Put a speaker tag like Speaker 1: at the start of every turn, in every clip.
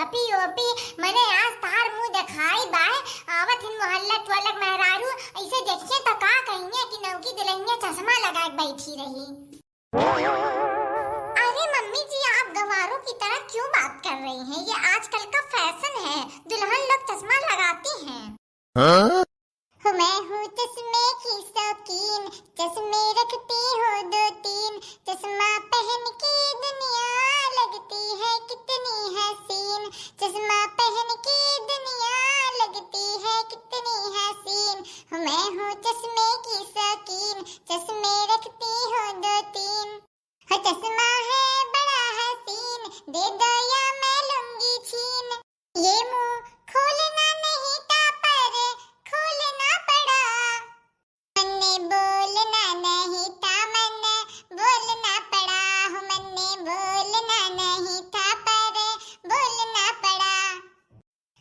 Speaker 1: P OP मने आज तार मुंह दिखाई बाय आवत हिन मोहल्ला टोलक मेहरारू ऐसे देखिए तो का कहिए कि नौकी दुल्हनिया चश्मा लगाए बैठी रही। अरे मम्मी जी आप गवारों की तरह क्यों बात कर रही हैं? ये आजकल का फैशन है, दुल्हन लोग चश्मा लगाती हैं। हाँ? मैं हूँ चश्मे की शौकीन, चश्मे रखती हूँ 2-3, चश्मा पहन के दुनिया लगती है कितनी हसीन, चश्मा पहन के दुनिया लगती है कितनी हसीन। मैं हूँ चश्मे की शौकीन, चश्मे रखती हूँ 2-3, चश्मा है बड़ा हसीन, दे दो या मैं लूंगी छीन। ये मुंह खोलना नहीं था पर खोलना पड़ा, मैंने बोलना नहीं था मैंने बोलना पड़ा, मैंने बोलना नहीं था पर बोलना पड़ा।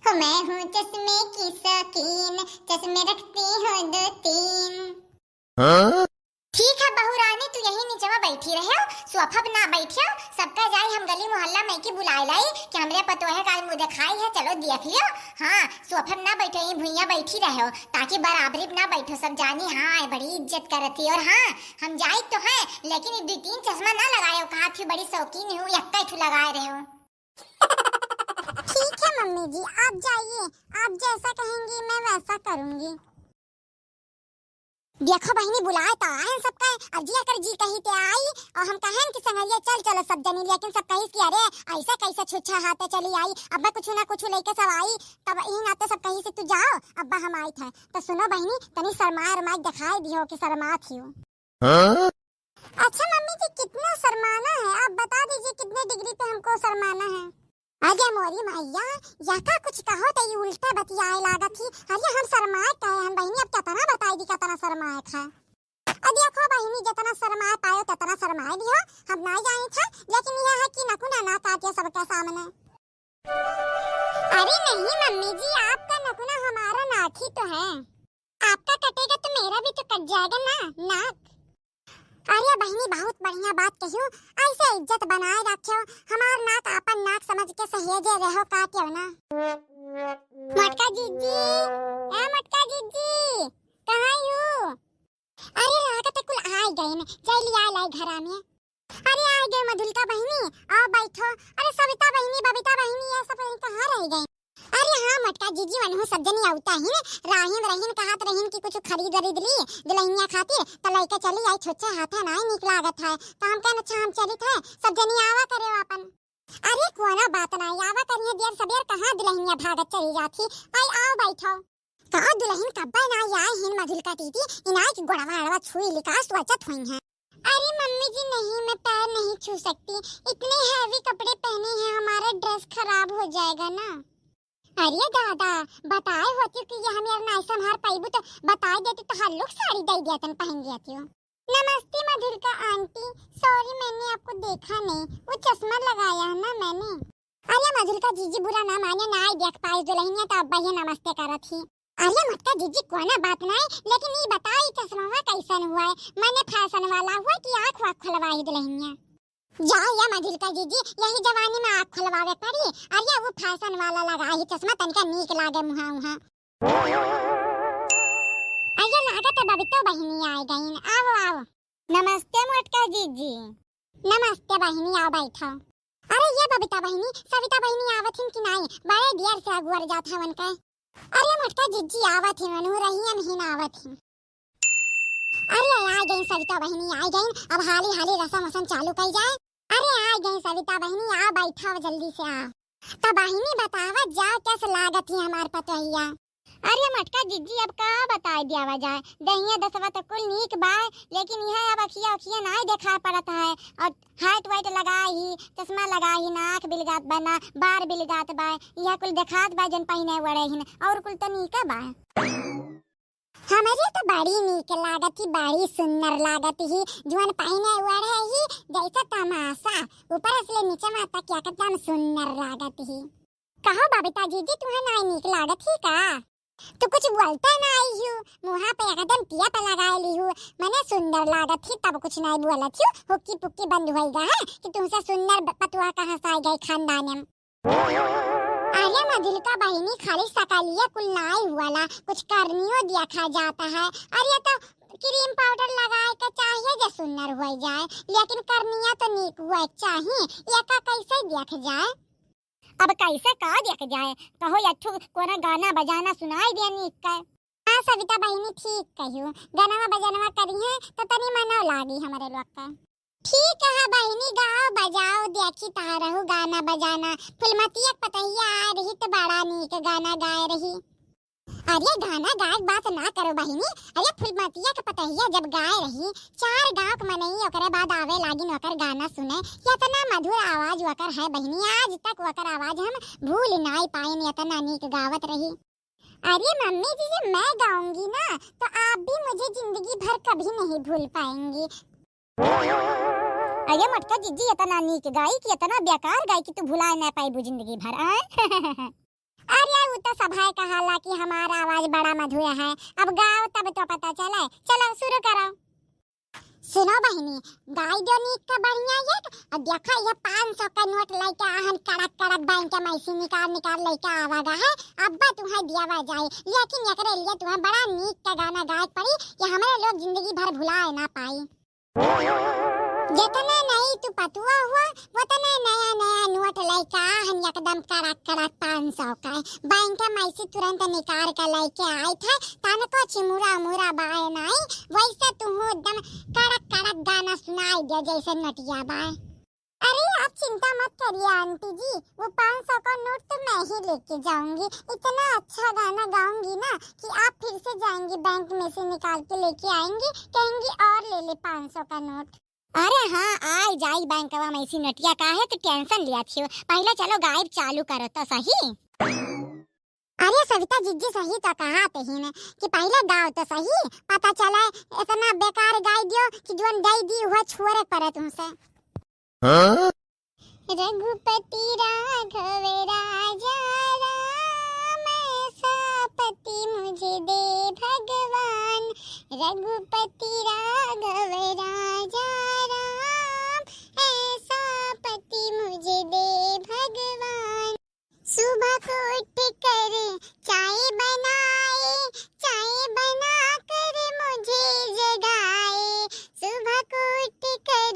Speaker 1: मैं हूँ चश्मे की शौकीन, चश्मे रखती हूँ 2-3। हाँ? ठीक है बहू रानी तू यही नीचे में बैठी रहे, सोफा पे ना बैठियो, सबका जाए हम गली मोहल्ला में की बुलाए लाई कि हमरे पतोहे का मुंह दिखाई है, चलो देख लियो। हाँ सोफा पे ना बैठो, यही भुइया बैठी रहो ताकि बराबरी ना बैठो, सब जानी हाँ बड़ी इज्जत करती। और हाँ हम जाए तो है लेकिन 2-3 चश्मा ना लगाए, कहा थी बड़ी शौकीन हूँ यक्का ही लगाए रहे हो। ठीक है मम्मी जी आप जाइए, आप जैसा कहेंगी मैं वैसा करूंगी। देखो बहनी बुलाए तो आए सबका, अब जिया कर जी कही ते आई और हम कहें कि संगैया चल चलो सब जनी, लेकिन सब कही कि अरे ऐसा कैसा छुच्छा हाथे चली आई, अब्बा कुछ ना कुछ लेके सब आई, तब यही नाते सब कही से तू जाओ अब्बा हम आई थे। तो सुनो बहनी तनी शर्मा दिखाई दियो कि शर्मा थी। हाँ? अच्छा मम्मी जी कितना शर्माना है आप बता दीजिए, कितने डिग्री पे हमको शर्माना है? अरे मोरी मैया याका कुछ कहो तो ये उल्टा बतियाए लागा थी। अरे हम शर्माए कहे हम बहनी अब कितना बताई दी कितना शर्माए था। अब देखो बहनी जितना शर्माए पाए उतना शर्माए भी हो, हम ना जाए थे लेकिन यह है कि नकुना ना काटे सबके सामने। अरे नहीं मम्मी जी आपका नकुना हमारा नाक ही तो है, आपका कटेगा तो मेरा भी तो कट जाएगा ना नाक। अरे बहनी बहुत बढ़िया बात कही, ऐसे इज्जत बनाए रखो, हमार नाक आपन नाक समझ के सहेजे रहो का क्यों ना। मटका जीजी ए मटका जीजी कहाँ हो? अरे लागत कुल आ गए न, चल आ लाई घरा में। अरे आ गए मधुलिका बहनी आओ बैठो। अरे सविता बहनी बबीता बहनी ये सब कहाँ रह गए? अरे हाँ मटका जीजी मन हो सब जनी आवता ही राहिन रहीन कहत रहीन कि कुछ खरीद ली दुल्हनिया खातिर, तो लइका चली आई छोचा हाथा ना निक लागत है, तो हम कहन अच्छा हम चली थे सब जनी आवा करे अपन। अरे कोना बात ना आवा करिए देर सबेर कहाँ दुल्हनिया भागत चली जाती, आई आओ बैठो। कहा दुल्हन कब्बा ना आए हिन मधुलिका दीदी इनाय की गोड़वा अड़वा छुई लिका सोचत हुई है। अरे मम्मी जी नहीं मैं पैर नहीं छू सकती, इतने हैवी कपड़े पहने हैं हमारा ड्रेस खराब हो जाएगा ना। अरे दादा बताए होती कि ये हमें ना ऐसा मार पाइबू तो बताए देती तो हर लोग साड़ी दे दिया तन पहन लेती हो। नमस्ते मधुलिका आंटी, सॉरी मैंने आपको देखा नहीं, वो चश्मा लगाया है ना मैंने। अरे मधुलिका जीजी बुरा ना माने ना देख पाई दुल्हनिया तो अब्बा ही नमस्ते करा थी। अरे मटका जीजी कोना बात ना है, लेकिन ये बताई चश्मा कैसन हुआ है, मैंने फैशन वाला हुआ कि आँख वाँख खुलवाई दुल्हनिया। जाओ या मधुलिका जीजी यही जवानी में आँख खुलवावे पड़ी, अरे वो फैशन वाला लगा ही चश्मा तनका नीक लागे मुहा उहा। अरे लागत बबीता बहनी आ गई, आओ आओ। नमस्ते मटका जीजी। नमस्ते बहनी आओ बैठो। अरे ये बबीता बहनी सविता बहनी आवत हिन कि नहीं, बड़े देर से अगुवर जात हवन का। अरे मटका जीजी आवत हिन नु रही हम ही आवत हिन। अरे आ गई सविता बहनी आ गई, अब हाली हाली रसम चालू कर जाए। अरे आ गई सविता बहनी आ बैठा जल्दी से आ। तो बहनी बतावा जाओ कैसे लागत है हमार पतोहिया। अरे मटका जीजी अब का बताई दियावा जाए, दहिया दसवा तो कुल नीक बा लेकिन यह अब अखिया अखिया नहीं देखा पड़ता है, और हाइट वाइट लगा ही चश्मा लगा ही नाक बिलगात बना बार बिलगात बा, यह कुल देखात बा जन पहिने वड़े हिन और कुल तो नीका बा। हमारी तो बड़ी नीक लागत ही, बड़ी सुंदर लागत ही, जुआन पहने वड़े ही जैसा तमाशा ऊपर से नीचे माता क्या एकदम सुंदर लागत ही। कहो बबीता जीजी तुम्हें ना नीक लागत ही का? तो कुछ बोलता ना आई हूँ, मुँह पे एकदम पिया पे लगाए ली हूँ, मैंने सुंदर लागत थी तब कुछ नहीं बोला थी, हुक्की पुक्की बंद हो गया है कि तुमसे सुंदर पतुआ कहाँ से आ गई खानदान में। अरे मधुलिका बहिनी खाली सकालिया कुल नाई हुआला कुछ करनियो देखा जाता है। अरे तो क्रीम पाउडर लगाए के चाहिए जो सुंदर हो जाए, लेकिन करनिया तो नीक हुआ चाहिए। ये का कैसे देख जाए?
Speaker 2: अब कैसे का देख जाए? कहो यठू कोना गाना बजाना सुनाई दे नीक का।
Speaker 1: हाँ सविता बहिनी ठीक कहियो, गाना बजाना करिए तो तनी मनो लागी हमारे लोग का। ठीक है बहिनी, गाओ बजाओ देखी ता रहू गाना बजाना। फुलमतिया पतैया आ रही तो बड़ा नीक गाना गाए रही। अरे गाना गाय बात ना करो बहिनी। अरे फुलमतिया के पतैया जब गाए रही, चार गांव के मनई ओकरे बाद आवे लागिन ओकर गाना सुने। इतना मधुर आवाज ओकर है बहिनी, आज तक ओकर आवाज हम भूल नहीं पाए, इतना नीक गावत रही। अरे मम्मी जी जब मैं गाऊंगी ना तो आप भी मुझे जिंदगी भर कभी नहीं भूल पाएंगी।
Speaker 2: अरे मटका जीजी इतना नीक गाई कि इतना बेकार गाई कि तू भुला ना पाई जिंदगी भर।
Speaker 1: अरे वो तो सब है कहाला कि हमारा आवाज बड़ा मधुर है। अब गाओ तब तो पता चले। चलो शुरू करो। सुनो बहिनी, गाई दो नीक का बढ़िया है। और देखो ये 500 का नोट लेके आहन कड़क कड़क बैंक के मैसी निकाल लेके आवागा है। अब्बा तुम्हें दियावा जाए, लेकिन एकरे लिए तुम्हें बड़ा नीक का गाना गाए पड़ी कि हमारे लोग जिंदगी भर भुलाए ना पाई। जितना नहीं तू पतुआ हुआ उतना नया नया नोट लेके आहन एकदम कड़क कड़क 500 का। बैंक के मैसी तुरंत निकाल के लेके आए थे, तनको चिमुरा मुरा बाए नहीं। वैसे तुम एकदम कड़क कड़क गाना सुनाई दे जैसे नटिया बाए। अरे आप चिंता मत करिए आंटी जी, वो 500 का नोट तो मैं ही लेके जाऊंगी। इतना अच्छा गाना गाऊंगी ना कि आप फिर से जाएंगी बैंक में से निकाल के लेके आएंगी, कहेंगी और ले ले 500 का नोट।
Speaker 2: अरे हाँ आई जाई बैंकवा में ऐसी नटिया का है तो टेंशन लिया थी। पहले चलो गायब चालू करो तो सही।
Speaker 1: अरे सविता जीजी सही तो कहा ही ने कि पहले गाओ तो सही, पता चला इतना बेकार गाई दियो कि जोन गाई दी हुआ छोड़े पड़े तुमसे। रघुपति राघव राजा राम ऐसा पति मुझे दे भगवान। रघुपति राघव राजा राम ऐसा पति मुझे दे भगवान। सुबह को उठ कर चाय बनाए, चाय बना कर मुझे जगाए। सुबह को उठ कर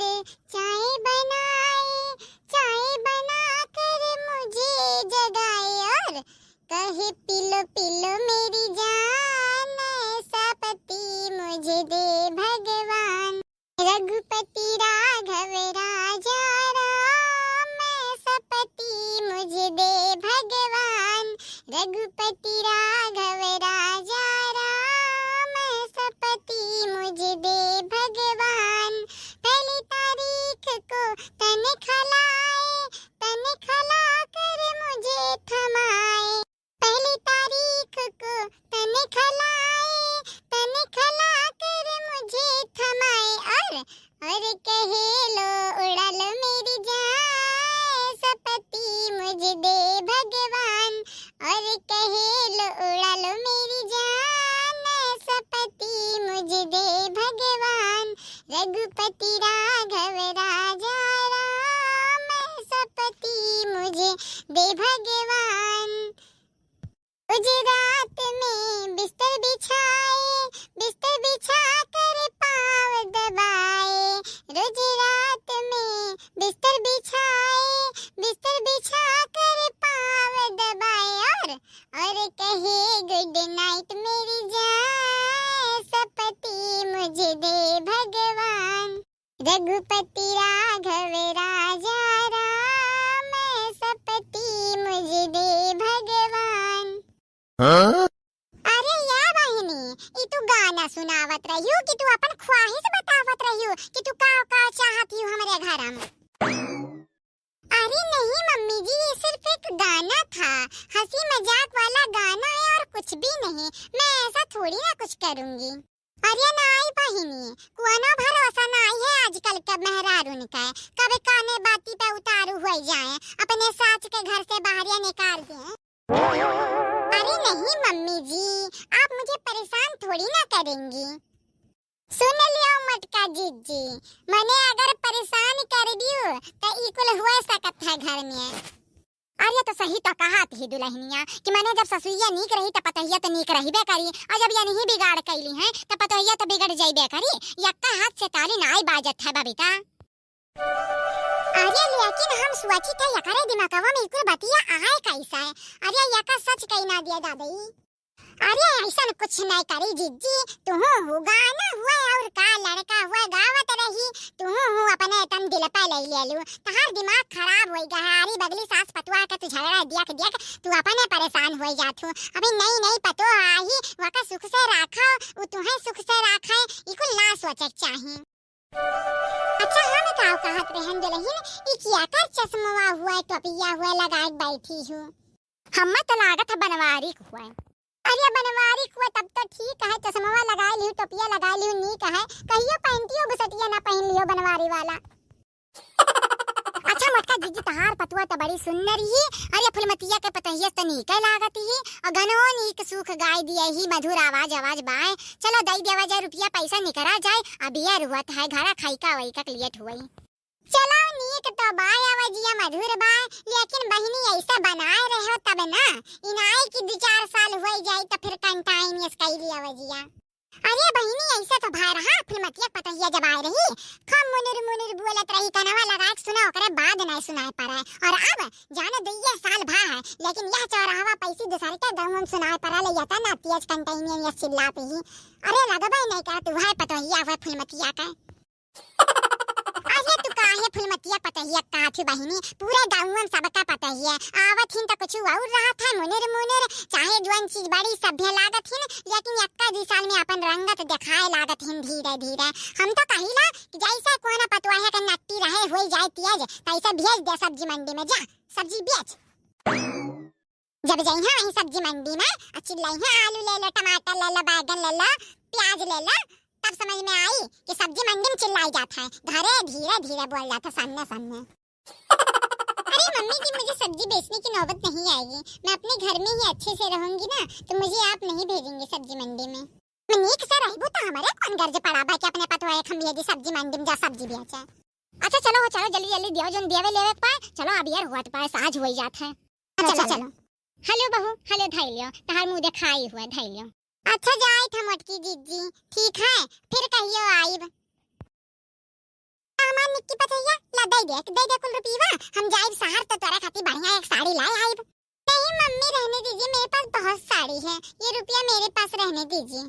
Speaker 1: चाय बनाए, चाय बना कर मुझे जगाए। और कहे पिलो पिलो मेरी जान ऐसा पति मुझे दे भगवान। रघुपति राघव राजा राम ऐसा पति मुझे दे भगवान। रघुपति राघव राजा राम ऐसा पति मुझे दे भगवान। पहली तारीख को तने खलाए, तने खला कर मुझे थमाए। पहली तारीख को तने खलाए, तने खला कर मुझे थमाए। और कहे लो उड़ा लो मेरी जान सपति मुझे दे भगवान। और कहे लो उड़ा लो मेरी जान सपति मुझे दे भगवान। रघुपति राघव राजा राम सपति मुझे दे भगवान। गुजरात में बिस्तर बिछाए, बिस्तर बिछा कर पाँव दबाए। रोज रात में बिस्तर बिछाए, बिस्तर बिछा कर पाँव दबाए। और कहे गुड नाइट मेरी जान सपति मुझे दे भगवान। रघुपति राघव राजा राम सपति मुझे दे भगवान। अरे या बहिनी, ई तू गाना सुनावत रहियो कि तू अपन ख्वाहिश बतावत रहियो कि तू का चाहती हो हमारे घर में? अरे नहीं मम्मी जी, ये सिर्फ एक गाना था, हंसी मजाक वाला गाना है और कुछ भी नहीं। मैं ऐसा थोड़ी ना कुछ करूंगी। अरे नाई बहिनी, कोनो भरोसा नहीं है आजकल के मेहरारून का, कभी काने बाती पे उतारू हो जाए, अपने सास के घर से बाहर निकाल दे। अरे नहीं मम्मी जी, आप मुझे परेशान थोड़ी ना करेंगी। सुन लियो मटका जीजी, मैंने अगर परेशान कर दियो तो इकुल हुआ सकत है घर में।
Speaker 2: अरे तो सही तो कहा थी दुल्हनिया कि मैंने जब ससुइया नीक रही तो पतोहिया तो नीक रहीबे करी, और जब ये नहीं बिगाड़ कैली है तो पतोहिया तो बिगड़ जाइबे करी। यक्का हाथ से ताली नाई बाजत है बबीता।
Speaker 1: अरे लेकिन हम सोची थे यकरे दिमागवा में इकुल बतिया आए कैसा है। अरे यका सच कही ना दिया दादी। अरे ऐसा कुछ नहीं करी जीजी, तू हो गाना हुआ और का लड़का हुआ गावत रही, तू हो अपने तम दिल पे ले लू, तहार दिमाग खराब होई गहारी बगली सास पतुआ का तू झगड़ा दिया के तू अपने परेशान होई जात हो। अभी नई पतो आई वका सुख से राखा, उ तुहे सुख से राखे, इकुल ना सोचक चाहिए। अच्छा हम का कहत रहन दुल्हन, ई किया कर चश्मा हुआ टोपिया हुआ लगाए बैठी हूँ।
Speaker 2: हम तो लागत है बनवारी हुआ।
Speaker 1: अरे बनवारी हुआ तब तो ठीक है, चश्मा लगा लियो टोपिया लगा लियो नीक है, कहियो पहनतियो बसटिया ना पहन लियो बनवारी वाला।
Speaker 2: अच्छा मटका जीजी तहार पतुआ तो बड़ी सुंदर ही, अरे फुलमतिया के पतहिया तो नीक लागत ही, और घनो नीक सुख गाय दिए ही मधुर आवाज बाय। चलो दई देवा जाए रुपया पैसा निकरा जाए, अब ये रुआत है घरा खाई का वही का लेट हुई।
Speaker 1: चलो नीक तो बाय आवाजिया मधुर बाय, लेकिन बहिनी ऐसा बनाए रहो तब ना, इनाई की 2-4 साल हो जाए तो फिर कंटाइनियस कैली आवाजिया। अरे बहिनी ऐसा तो भाई रहा फुलमतिया पतहिया जब आए रही, खम मुनिर बोलत रही, कनवा लगा के सुना, ओकरे बाद नहीं सुनाए पड़ा, और अब जाने 2 साल भा है, लेकिन यह चौराहा पैसी दूसरे के गाँव में सुनाए पड़ा ले जाता ना तेज कंटाइनियस चिल्लाते ही। अरे लगबे नहीं कर तू है पतहिया हुआ फुलमतिया का। अरे तू काहे फुलमतिया पतहिया कहत बहिनी, पूरे गाँव में सबका पतहिया आवत हिन तो कुछ और रहा था मुनिर, चाहे जवन चीज बड़ी सभ्य लागत हिन, लेकिन 1 साल में अपन रंगत दिखाए लागत हिन धीरे। हम तो कहिला कि जैसा कोना पतवाहे के नट्टी रहे हो जाए तेज, तैसे भेज दे सब्जी मंडी में, जा सब्जी बेच। जब जइहा वही सब्जी मंडी में चिल्लाई है आलू ले लो, टमाटर ले लो, बैगन ले लो, प्याज ले लो, तब समझ में आई कि सब्जी मंडी में चिल्लाई जाता है, घरे धीरे बोल जाता सामने। अरे मम्मी जी मुझे सब्जी बेचने की नौबत नहीं आएगी, मैं अपने घर में ही अच्छे से रहूंगी ना, तो मुझे आप नहीं भेजेंगे सब्जी मंडी में। मैं नीक से रहबू तो हमारे कौन गर्ज पड़ा बा कि अपने पतवाए हम भेजी सब्जी मंडी में जा सब्जी बेचे।
Speaker 2: अच्छा चलो जल्दी दियो जोन देवे लेवे पाए, चलो अब यार हुआ तो पाए साज हो जात है।
Speaker 1: चलो।
Speaker 2: हेलो बहू, हेलो धैलियो, तहार मुंह देखाई हुआ धैलियो।
Speaker 1: अच्छा जाए था मोटकी जीजी, ठीक है फिर कहियो आइब। सामान निक्की पतैया ला दे कुल रुपीवा, हम जाइब शहर तो तोरा खातिर बढ़िया एक साड़ी ला आइब। नहीं मम्मी रहने दीजिए, मेरे पास बहुत साड़ी है, ये रुपया मेरे पास रहने दीजिए।